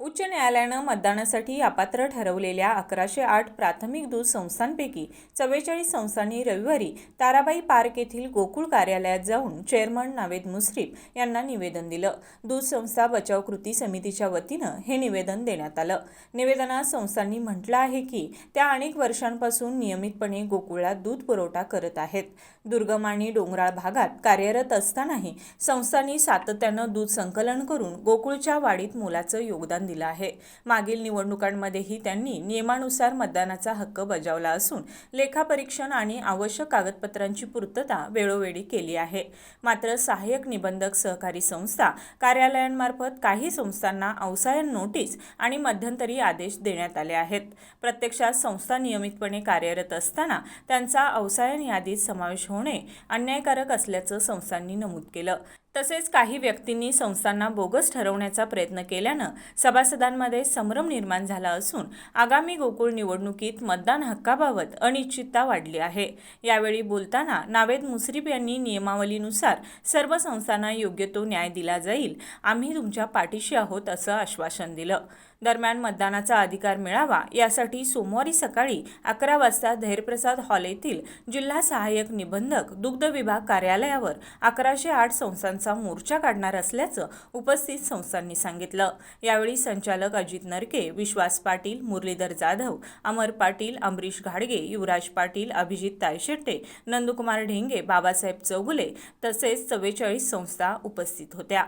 उच्च न्यायालयानं मतदानासाठी अपात्र ठरवलेल्या 1108 प्राथमिक दूध संस्थांपैकी 44 संस्थांनी रविवारी ताराबाई पार्क येथील गोकुळ कार्यालयात जाऊन चेअरमन नावेद मुश्रीफ यांना निवेदन दिलं। दूध संस्था बचाव कृती समितीच्या वतीनं हे निवेदन देण्यात आलं। निवेदनात संस्थांनी म्हटलं आहे की त्या अनेक वर्षांपासून नियमितपणे गोकुळात दूध पुरवठा करत आहेत। दुर्गम आणि डोंगराळ भागात कार्यरत असतानाही संस्थांनी सातत्यानं दूध संकलन करून गोकुळच्या वाढीत मोलाचं योगदान दिलं आहे। मागील निवडणुकांमध्येही त्यांनी नियमानुसार मतदानाचा हक्क बजावला असून लेखापरीक्षण आणि आवश्यक कागदपत्रांची पूर्तता वेळोवेळी केली आहे। मात्र सहाय्यक निबंधक सहकारी संस्था कार्यालयांमार्फत काही संस्थांना अवसायन नोटीस आणि मध्यंतरी आदेश देण्यात आले आहेत। प्रत्यक्षात संस्था नियमितपणे कार्यरत असताना त्यांचा अवसायन यादीत समावेश होणे अन्यायकारक असल्याचं संस्थांनी नमूद केलं। तसेच काही व्यक्तींनी संस्थांना बोगस ठरवण्याचा प्रयत्न केल्यानं सभासदांमध्ये संभ्रम निर्माण झाला असून आगामी गोकुळ निवडणुकीत मतदान हक्काबाबत अनिश्चितता वाढली आहे। यावेळी बोलताना नावेद मुश्रीफ यांनी नियमावलीनुसार सर्व संस्थांना योग्य तो न्याय दिला जाईल, आम्ही तुमच्या पाठीशी आहोत असं आश्वासन दिलं। दरम्यान मतदानाचा अधिकार मिळावा यासाठी सोमवारी सकाळी 11 वाजता धैर्यप्रसाद हॉल येथील जिल्हा सहाय्यक निबंधक दुग्ध विभाग कार्यालयावर 1108 संस्थांचा मोर्चा काढणार असल्याचं उपस्थित संस्थांनी सांगितलं। यावेळी संचालक अजित नरके, विश्वास पाटील, मुरलीधर जाधव, अमर पाटील, अमरीश घाडगे, युवराज पाटील, अभिजित तायशेट्टे, नंदकुमार ढेंगे, बाबासाहेब चौगुले तसेच 44 संस्था उपस्थित होत्या।